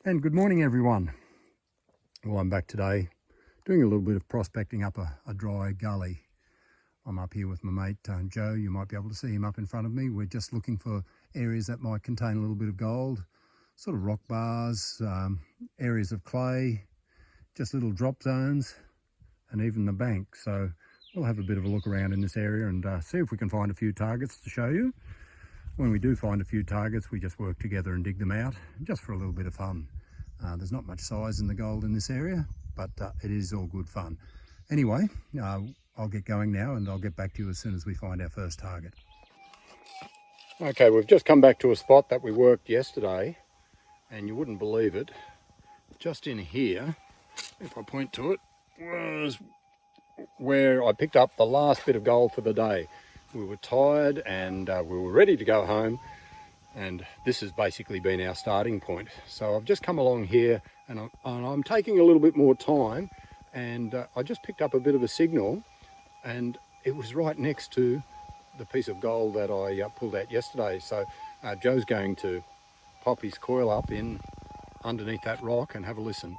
And good morning, everyone. Well, I'm back today doing a little bit of prospecting up a dry gully. I'm up here with my mate Joe. You might be able to see him up in front of me. We're just looking for areas that might contain a little bit of gold, sort of rock bars, areas of clay, just little drop zones, and even the bank. So we'll have a bit of a look around in this area and see if we can find a few targets to show you. When we do find a few targets, we just work together and dig them out, just for a little bit of fun. There's not much size in the gold in this area, but it is all good fun. Anyway, I'll get going now and I'll get back to you as soon as we find our first target. Okay, we've just come back to a spot that we worked yesterday, and you wouldn't believe it. Just in here, if I point to it, was where I picked up the last bit of gold for the day. We were tired and we were ready to go home, and this has basically been our starting point. So I've just come along here and I'm taking a little bit more time, and I just picked up a bit of a signal, and it was right next to the piece of gold that I pulled out yesterday. So Joe's going to pop his coil up in underneath that rock and have a listen.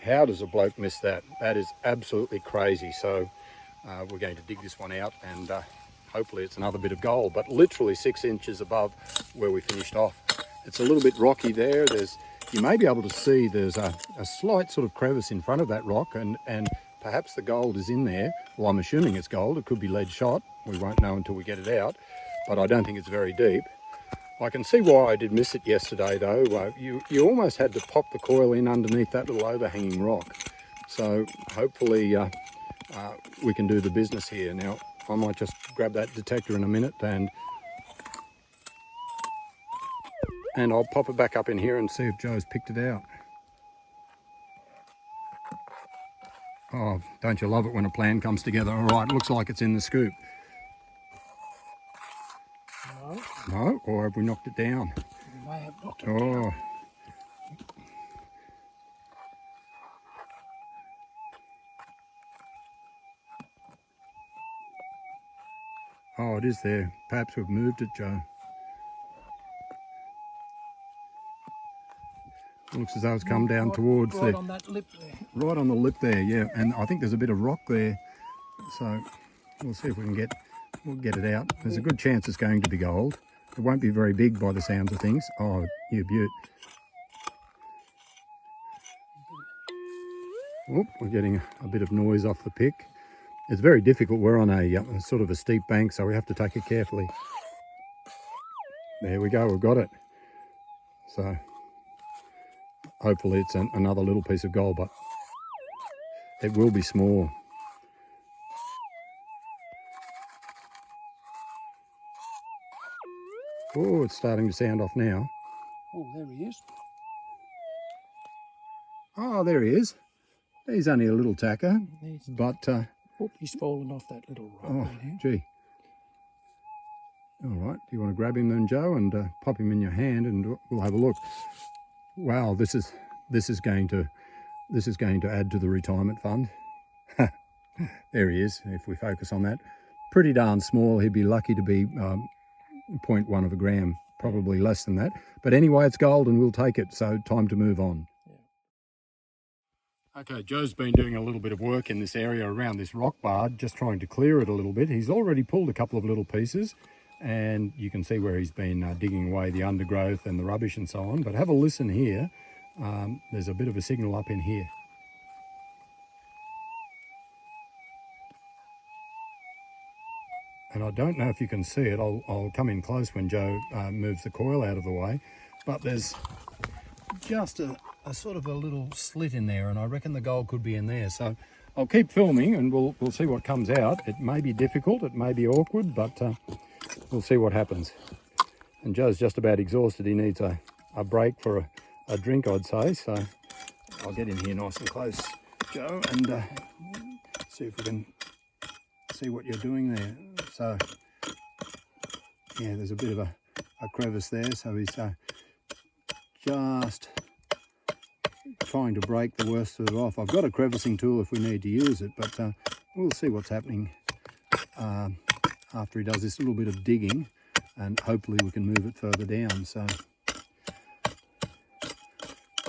How does a bloke miss that? That is absolutely crazy. So we're going to dig this one out, and hopefully it's another bit of gold, but literally 6 inches above where we finished off. It's a little bit rocky there. You may be able to see there's a slight sort of crevice in front of that rock, and perhaps the gold is in there. Well, I'm assuming it's gold. It could be lead shot. We won't know until we get it out, but I don't think it's very deep. I can see why I did miss it yesterday though. You almost had to pop the coil in underneath that little overhanging rock. So hopefully we can do the business here. Now I might just grab that detector in a minute and I'll pop it back up in here and see if Joe's picked it out. Oh, don't you love it when a plan comes together? All right, looks like it's in the scoop. No, or have we knocked it down? We may have knocked it down. Oh, it is there. Perhaps we've moved it, Joe. It looks as though it's come down towards right on that lip there. Right on the lip there, yeah. And I think there's a bit of rock there. So we'll see if we can we'll get it out. There's a good chance it's going to be gold. It won't be very big by the sounds of things. Oh, you beaut. Oop, we're getting a bit of noise off the pick. It's very difficult. We're on a sort of a steep bank, so we have to take it carefully. There we go, we've got it. So hopefully it's another little piece of gold, but it will be small. Oh, it's starting to sound off now. Oh, there he is. Oh, there he is. He's only a little tacker, but... oh, he's fallen off that little rock. Oh, gee. All right, do you want to grab him then, Joe, and pop him in your hand, and we'll have a look. Wow, this is going to add to the retirement fund. There he is. If we focus on that, pretty darn small. He'd be lucky to be 0.1 of a gram, probably less than that. But anyway, it's gold, and we'll take it. So time to move on. Okay, Joe's been doing a little bit of work in this area around this rock bar, just trying to clear it a little bit. He's already pulled a couple of little pieces, and you can see where he's been digging away the undergrowth and the rubbish and so on. But have a listen here. There's a bit of a signal up in here. And I don't know if you can see it. I'll come in close when Joe moves the coil out of the way. But there's just a sort of a little slit in there, and I reckon the gold could be in there. So I'll keep filming and we'll see what comes out. It may be difficult, it may be awkward, but we'll see what happens. And Joe's just about exhausted. He needs a break for a drink, I'd say. So I'll get in here nice and close, Joe, and see if we can see what you're doing there. So yeah, there's a bit of a crevice there, so he's just trying to break the worst of it off. I've got a crevicing tool if we need to use it, but we'll see what's happening after he does this little bit of digging, and hopefully we can move it further down. So,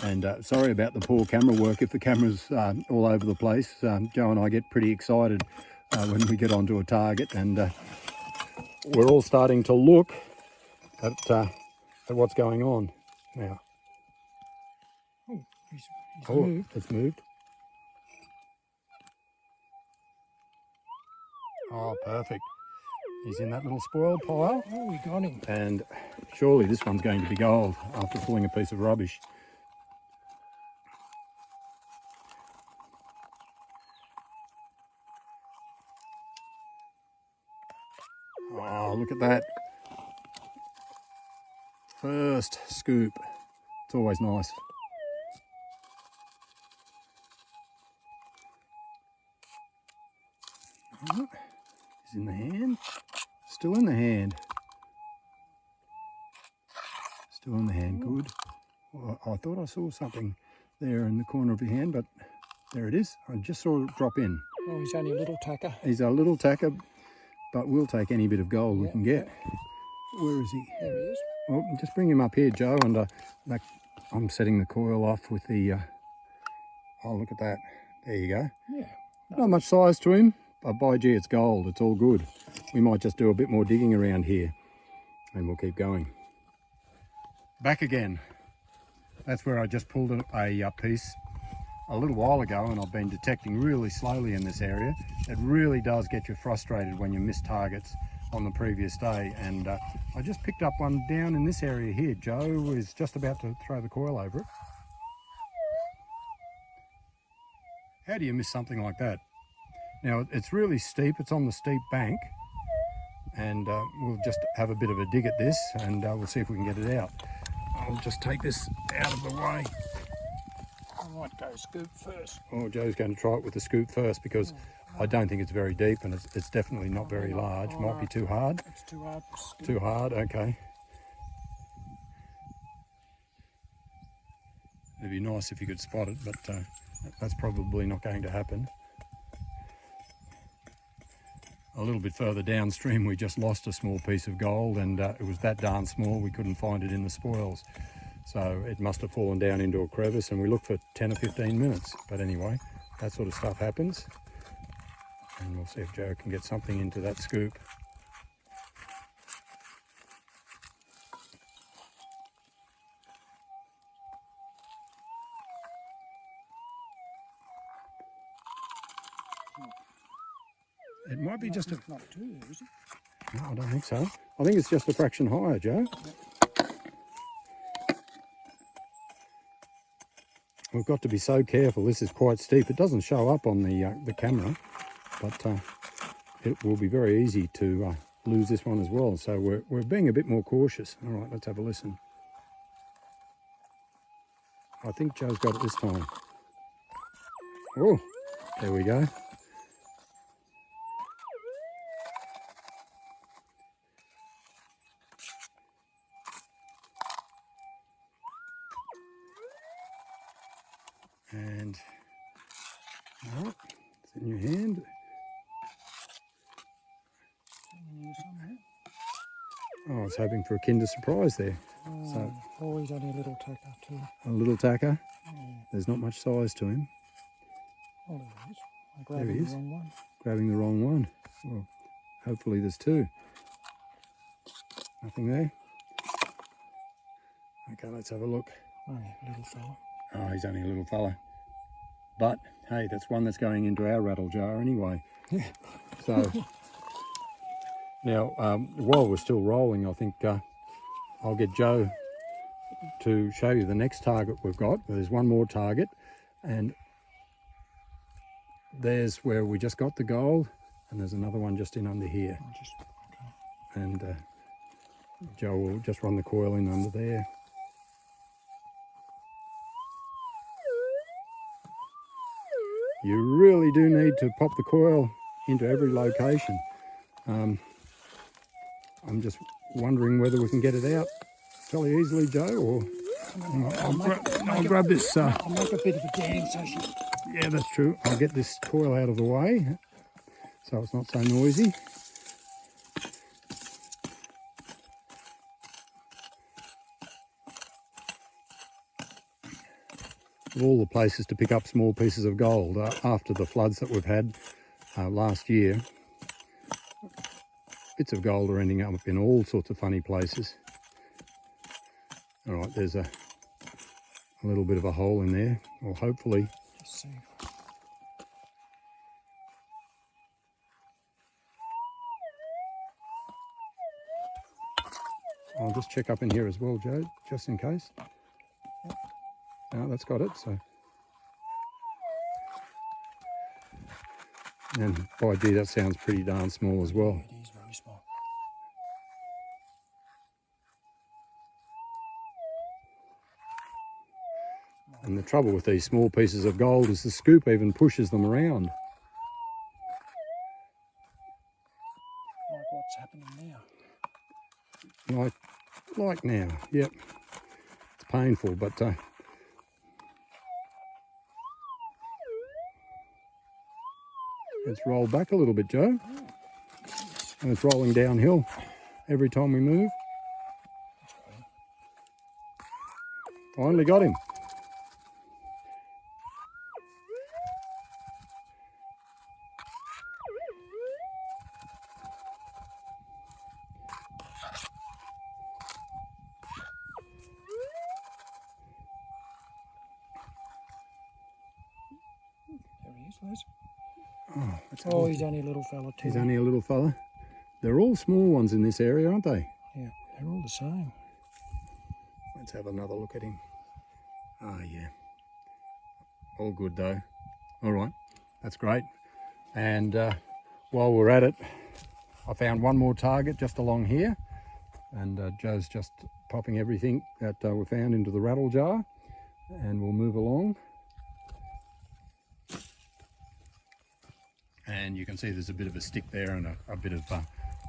and sorry about the poor camera work if the camera's all over the place. Joe and I get pretty excited when we get onto a target, and we're all starting to look at what's going on now. Oh, he's Oh, moved. it's moved. Oh, perfect. He's in that little spoil pile. Oh, we got him. And surely this one's going to be gold after pulling a piece of rubbish. Oh, look at that. First scoop. It's always nice. Oh, he's in the hand. Still in the hand. Still in the hand, good. Well, I thought I saw something there in the corner of your hand, but there it is. I just saw it drop in. Oh, he's only a little tacker. He's a little tacker, but we'll take any bit of gold we can get. Where is he? There he is. Well, just bring him up here, Joe, and I'm setting the coil off with the... oh, look at that. There you go. Yeah. Not much size to him, but by gee, it's gold. It's all good. We might just do a bit more digging around here, and we'll keep going. Back again. That's where I just pulled a piece a little while ago, and I've been detecting really slowly in this area. It really does get you frustrated when you miss targets on the previous day, and I just picked up one down in this area here. Joe is just about to throw the coil over it. How do you miss something like that? Now, it's really steep. It's on the steep bank, and we'll just have a bit of a dig at this, and we'll see if we can get it out. I'll just take this out of the way. I might go scoop first. Oh, Joe's going to try it with the scoop first, because I don't think it's very deep, and it's definitely not very large. Might be too hard. It's too hard for scoop. Too hard, okay. It'd be nice if you could spot it, but that's probably not going to happen. A little bit further downstream, we just lost a small piece of gold, and it was that darn small we couldn't find it in the spoils. So it must have fallen down into a crevice, and we looked for 10 or 15 minutes. But anyway, that sort of stuff happens. And we'll see if Joe can get something into that scoop. It might be just a... Not too, is it? No, I don't think so. I think it's just a fraction higher, Joe. We've got to be so careful. This is quite steep. It doesn't show up on the camera, but it will be very easy to lose this one as well. So we're being a bit more cautious. All right, let's have a listen. I think Joe's got it this time. Oh, there we go. And all right, it's in your hand. Oh, I was hoping for a Kinder Surprise there. So Oh, he's only a little tacker too. a little tacker. Yeah. There's not much size to him. Oh, there he is. I There grabbed he the is. wrong one. Grabbing the wrong one. Well, hopefully there's two. Nothing there. Okay, let's have a look. Oh, little fella. Oh, he's only a little fella. But hey, that's one that's going into our rattle jar anyway. Yeah. So now, while we're still rolling, I think I'll get Joe to show you the next target we've got. There's one more target, and there's where we just got the gold, and there's another one just in under here. I'll just, okay. And Joe will just run the coil in under there. You really do need to pop the coil into every location. I'm just wondering whether we can get it out fairly easily, Joe, or I'll grab this. I'll make a bit of a dance session. Yeah, that's true. I'll get this coil out of the way so it's not so noisy. of all the places to pick up small pieces of gold after the floods that we've had last year. Bits of gold are ending up in all sorts of funny places. All right, there's a little bit of a hole in there. Well, hopefully. Let's see. I'll just check up in here as well, Joe, just in case. Yep. No, that's got it. So, and by gee, that sounds pretty darn small as well. It is very small. And the trouble with these small pieces of gold is the scoop even pushes them around. Like what's happening now. Like now, yep. It's painful, but it's rolled back a little bit, Joe. And it's rolling downhill every time we move. Finally got him. There he is, Les. Oh, He's only a little fella too. he's only a little fella. They're all small ones in this area, aren't they? Yeah, they're all the same. Let's have another look at him. Ah, yeah. All good though. All right, that's great. And while we're at it, I found one more target just along here. And Joe's just popping everything that we found into the rattle jar. And we'll move along. And you can see there's a bit of a stick there and a bit of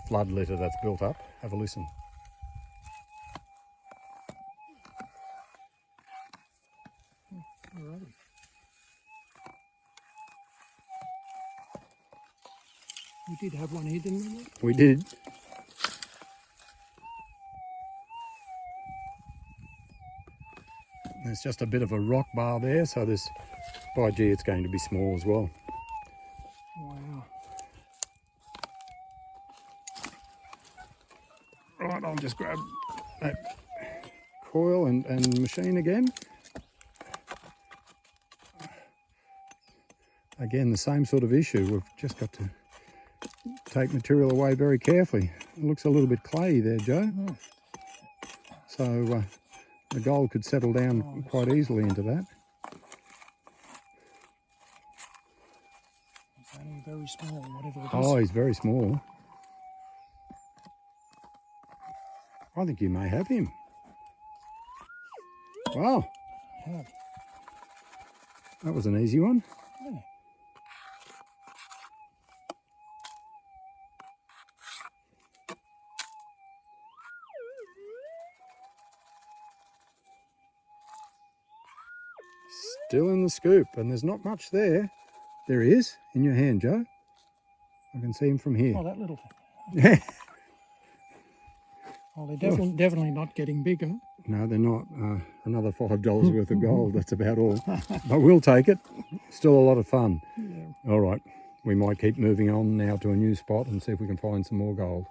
flood litter that's built up. Have a listen. Alrighty. We did have one here, didn't we? We did. There's just a bit of a rock bar there, so this, by gee, it's going to be small as well. Wow. Right, I'll just grab that coil and machine again. Again, the same sort of issue. We've just got to take material away very carefully. It looks a little bit clayey there, Joe. Oh. So the gold could settle down quite easily into that. It's only very small, whatever it is. Oh, he's very small. I think you may have him. Wow, Yeah. that was an easy one. Yeah. Still in the scoop, and there's not much there. There he is, in your hand, Joe. I can see him from here. Oh, that little thing. Yeah. Oh, they're definitely not getting bigger. No, they're not. Another $5 worth of gold, that's about all. But we'll take it. Still a lot of fun. Yeah. All right, we might keep moving on now to a new spot and see if we can find some more gold.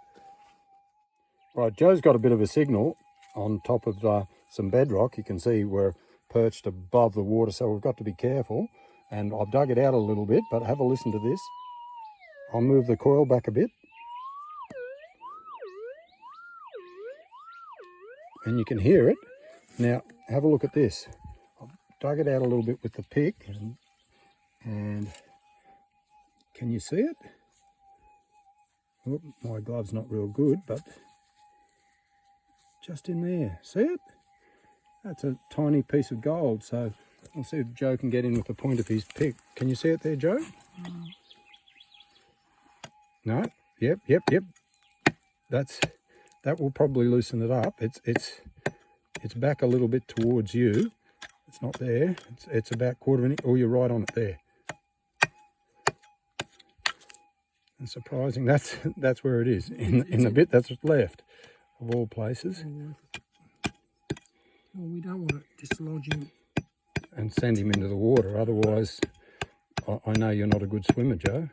Right, Joe's got a bit of a signal on top of some bedrock. You can see we're perched above the water, so we've got to be careful. And I've dug it out a little bit, but have a listen to this. I'll move the coil back a bit. And you can hear it. Now, have a look at this. I've dug it out a little bit with the pick, and can you see it? Oh, my glove's not real good, but just in there. See it? That's a tiny piece of gold, so I'll see if Joe can get in with the point of his pick. Can you see it there, Joe? No? Yep. That will probably loosen it up. It's back a little bit towards you. It's not there. It's about quarter of an inch. Oh, you're right on it there. And surprising, that's where it is, in the bit that's left of all places. Oh, we don't want it dislodging. and send him into the water. Otherwise, I know you're not a good swimmer, Joe,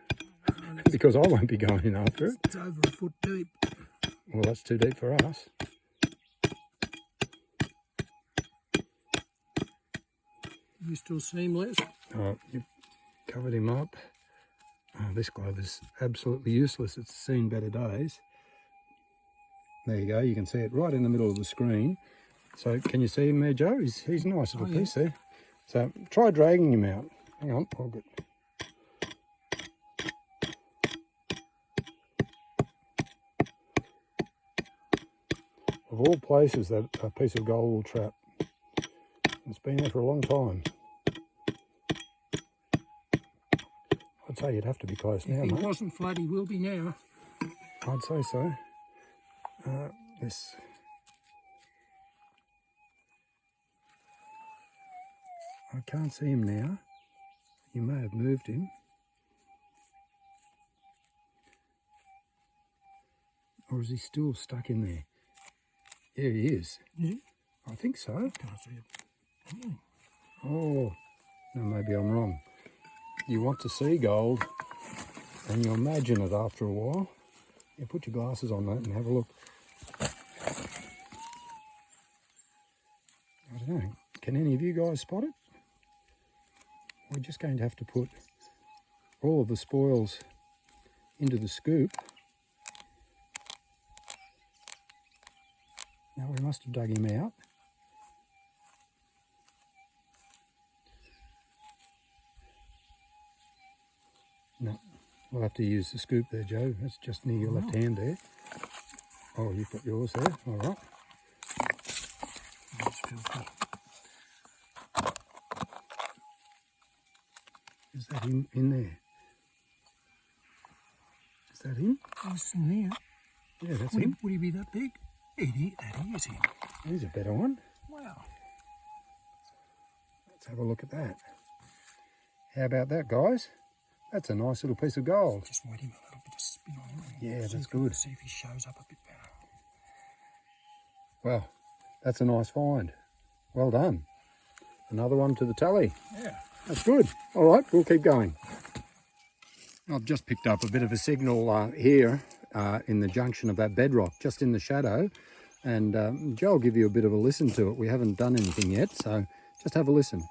because I won't be going in after it. It's over a foot deep. Well, that's too deep for us. You still seamless? Oh, you've covered him up. Oh, this glove is absolutely useless. It's seen better days. There you go. You can see it right in the middle of the screen. So can you see him there, Joe? He's a nice little piece there. So try dragging him out. Hang on. I'll get... Of all places that a piece of gold will trap. It's been there for a long time. I'd say you'd have to be close now, If he mate. wasn't flat, he will be now. I'd say so. This. I can't see him now. You may have moved him. Or is he still stuck in there? Yeah, he is. Is he? I think so. Can't see it. Oh, no, maybe I'm wrong. You want to see gold and you imagine it after a while. You put your glasses on, mate, and have a look. I don't know. Can any of you guys spot it? We're just going to have to put all of the spoils into the scoop. Now we must have dug him out. No, we'll have to use the scoop there, Joe. That's just near your left hand there. Oh, you've got yours there. All right. That's filthy. Is that him in there? Is that him? That's in there. Yeah, that's Would him. he be that big? That is him. Here's a better one. Wow. Let's have a look at that. How about that, guys? That's a nice little piece of gold. Just wet him a little bit of spin on him. Yeah, See that's if we- good. See if he shows up a bit better. Well, that's a nice find. Well done. Another one to the tally. Yeah. That's good. All right, we'll keep going. I've just picked up a bit of a signal here in the junction of that bedrock, just in the shadow. And Joe will give you a bit of a listen to it. We haven't done anything yet, so just have a listen.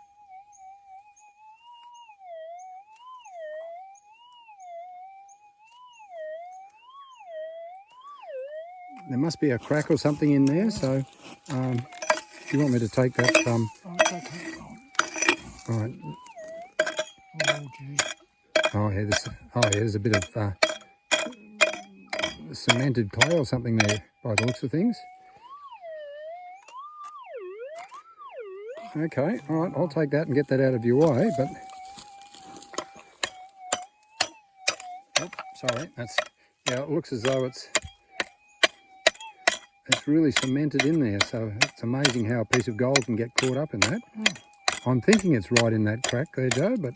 There must be a crack or something in there, so if you want me to take that... Oh, it's okay. all right. Oh, geez. Oh, yeah, there's a bit of cemented clay or something there by the looks of things. Okay, all right, I'll take that and get that out of your way, but... Oh, sorry, yeah, it looks as though it's really cemented in there, so it's amazing how a piece of gold can get caught up in that. I'm thinking it's right in that crack there, Joe, but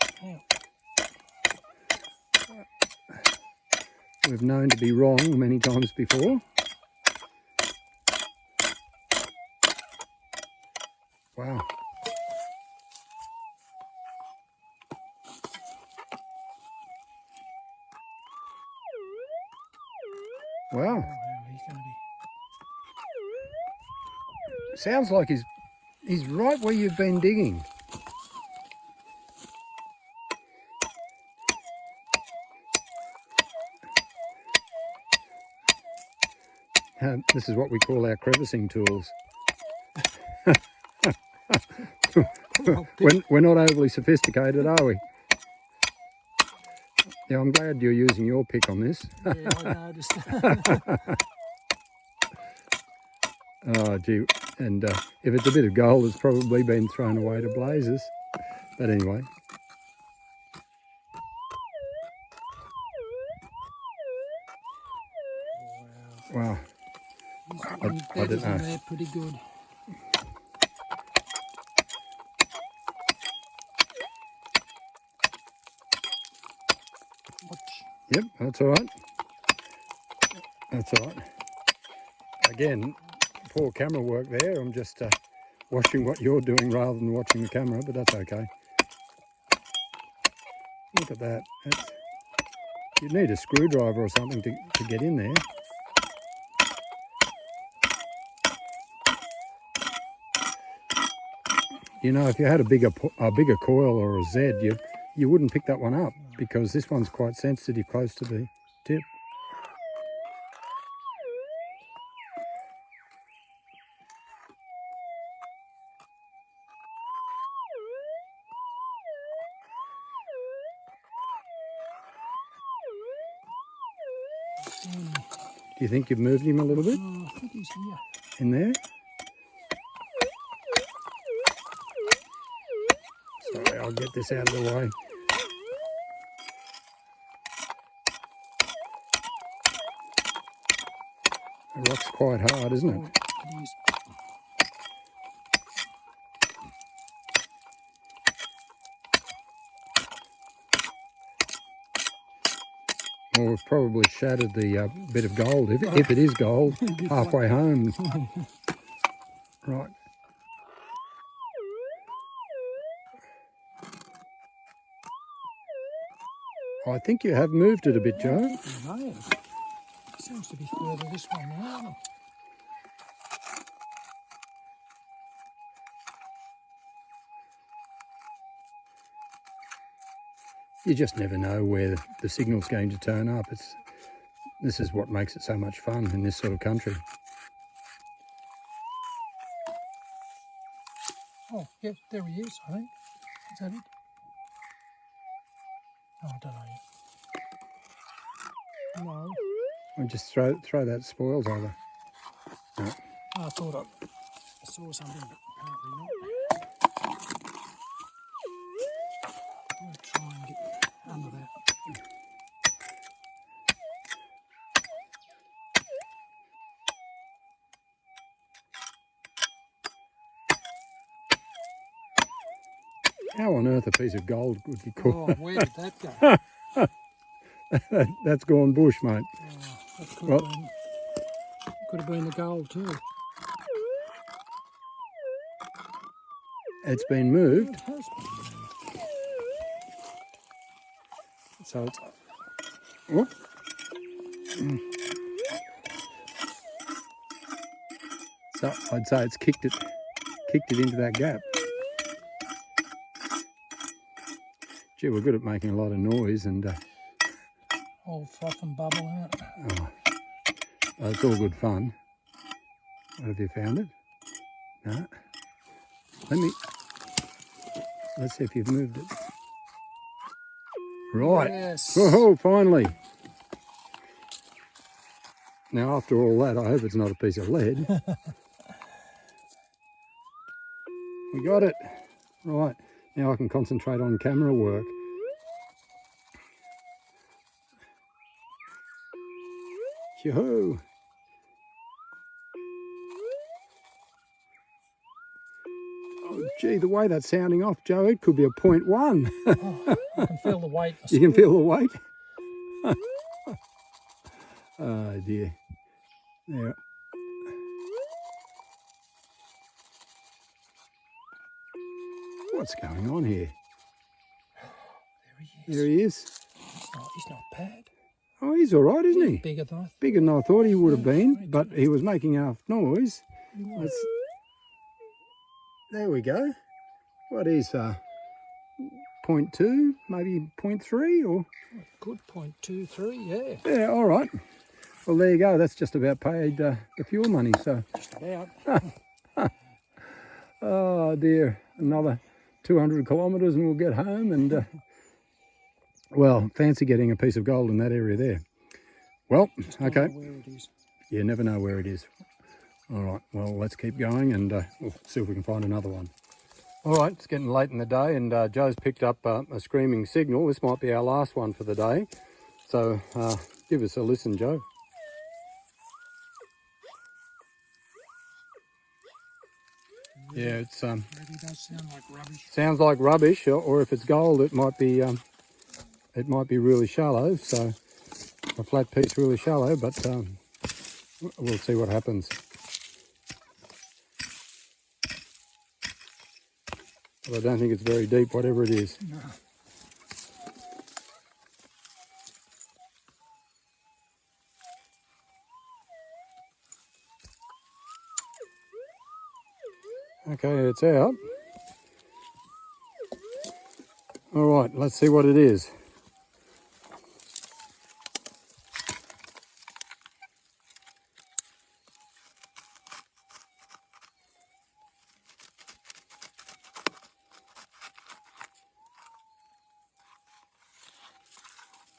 we've known to be wrong many times before. Wow. Wow. Oh, he's going to be... Sounds like he's right where you've been digging. This is what we call our crevicing tools. We're not overly sophisticated, are we? Yeah, I'm glad you're using your pick on this. Yeah, I noticed. Oh, gee. And if it's a bit of gold, it's probably been thrown away to blazes. But anyway. Wow. He's bedded in there pretty good. Watch. Yep, that's all right. That's all right. Again, poor camera work there. I'm just watching what you're doing rather than watching the camera, but that's okay. Look at that. You'd need a screwdriver or something to get in there. You know, if you had a bigger coil or a Z, you wouldn't pick that one up because this one's quite sensitive close to the tip. Do you think you've moved him a little bit? Oh, I think he's here. In there? Sorry, I'll get this out of the way. The rock's quite hard, isn't it? Oh, it is. Well, we've probably shattered the bit of gold, if it is gold, halfway home. Right. I think you have moved it a bit, Joe. No, it seems to be further this way now. You just never know where the signal's going to turn up. This is what makes it so much fun in this sort of country. Oh, yeah, there he is, I think. Is that it? Oh, I don't know yet. No. I'll just throw that spoils over. No. Oh, I thought I saw something, but apparently not. I'll try and get under that. How on earth a piece of gold would you call Oh, where did that go? That's gone bush, mate. Oh, that Well, could have been the gold too. it's been moved, It has been. so it's... Oh. So I'd say it's kicked it into that gap. Gee, we're good at making a lot of noise, and Old froth and bubble, isn't it? it's all good fun. What, have you found it? No. Let's see if you've moved it. Right. Yes. Oh, finally. Now, after all that, I hope it's not a piece of lead. We got it. Right. Now I can concentrate on camera work. Yoo-hoo. Oh, gee, the way that's sounding off, Joe, it could be a 0.1. Oh, I can feel the weight. You can feel the weight? Oh, dear. There. What's going on here? There he is. There he is. He's not bad. Oh, he's all right, isn't he? Bigger than I thought. Bigger than I thought he would have been, but he was making enough noise. There we go. What is 0.2, maybe 0.3 or? Good 0.23, yeah. Yeah, all right. Well, there you go. That's just about paid the fuel money. So, Just about. oh dear, another 200 kilometres and we'll get home. And well, fancy getting a piece of gold in that area there. Well, Just don't okay. know where it is. You never know where it is. All right, well, let's keep going and we'll see if we can find another one. All right, it's getting late in the day and Joe's picked up a screaming signal. This might be our last one for the day. So give us a listen, Joe. Yeah, it's Maybe it does sound like rubbish. sounds like rubbish, or if it's gold, it might be really shallow. So a flat piece, really shallow, but we'll see what happens. But I don't think it's very deep, whatever it is. No. Okay, it's out. All right, let's see what it is.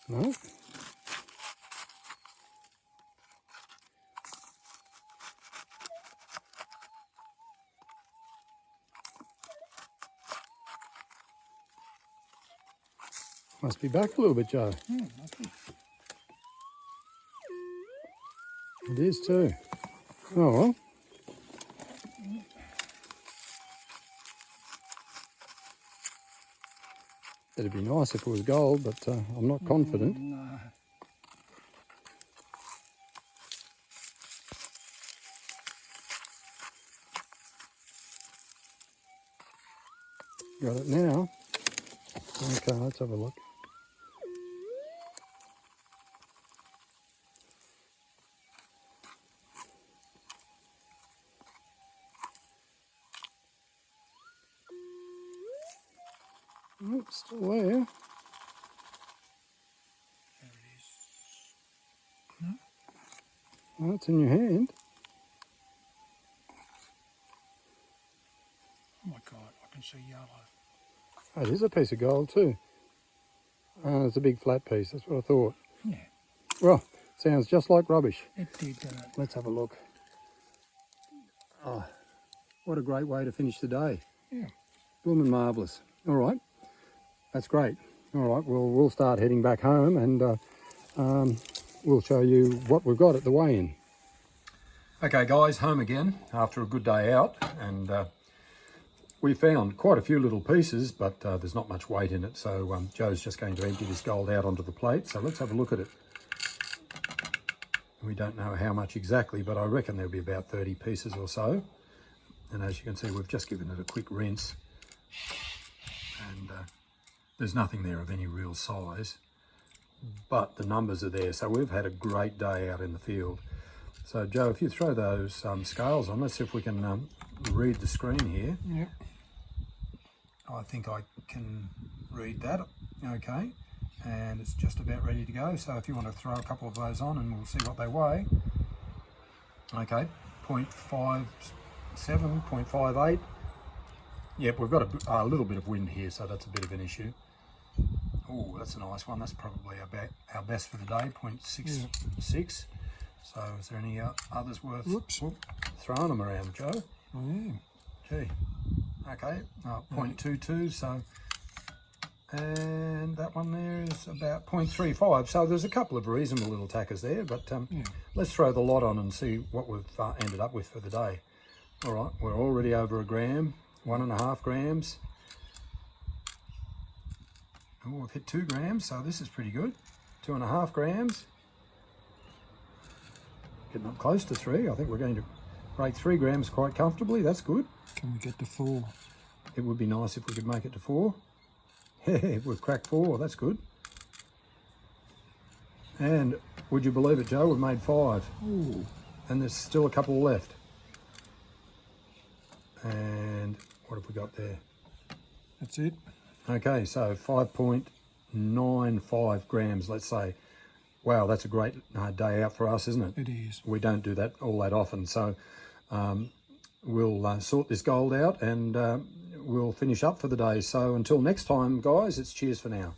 No? Must be back a little bit, Joe. Must be. It is too. Oh well. It'd be nice if it was gold, but I'm not confident. No. Got it now. Okay, let's have a look. Oh, it's still there. There it is. Oh, it's in your hand. Oh my God, I can see yellow. Oh, it is a piece of gold too. It's a big flat piece, that's what I thought. Yeah, Well, sounds just like rubbish. it did, didn't it? Let's have a look. Oh, what a great way to finish the day. Yeah. Blooming marvellous. All right, that's great. All right, well, we'll start heading back home and we'll show you what we've got at the weigh-in. Okay guys, home again after a good day out, and we found quite a few little pieces, but there's not much weight in it, so Joe's just going to empty this gold out onto the plate, so let's have a look at it. We don't know how much exactly, but I reckon there'll be about 30 pieces or so. And as you can see, we've just given it a quick rinse, and there's nothing there of any real size, but the numbers are there. So we've had a great day out in the field. So Joe, if you throw those scales on, let's see if we can read the screen here. Yep. I think I can read that. Okay, and it's just about ready to go. So if you want to throw a couple of those on and we'll see what they weigh. Okay, 0.57, 0.58. Yep, we've got a little bit of wind here, so that's a bit of an issue. Oh, that's a nice one. That's probably about our best for the day, 0.66. So is there any others worth throwing them around, Joe? Oh, yeah. Gee. Okay, 0.22, so, and that one there is about 0.35. So there's a couple of reasonable little tackers there, but let's throw the lot on and see what we've ended up with for the day. All right, we're already over a gram, 1.5 grams. Oh, we've hit 2 grams, so this is pretty good. 2.5 grams. Getting up close to 3. I think we're going to break 3 grams quite comfortably. That's good. Can we get to 4? It would be nice if we could make it to 4. We've cracked 4. That's good. And would you believe it, Joe? We've made 5. Ooh. And there's still a couple left. And what have we got there? That's it. Okay, so 5.95 grams, let's say. Wow, that's a great day out for us, isn't it? It is. We don't do that all that often. So we'll sort this gold out and we'll finish up for the day. So until next time, guys, it's cheers for now.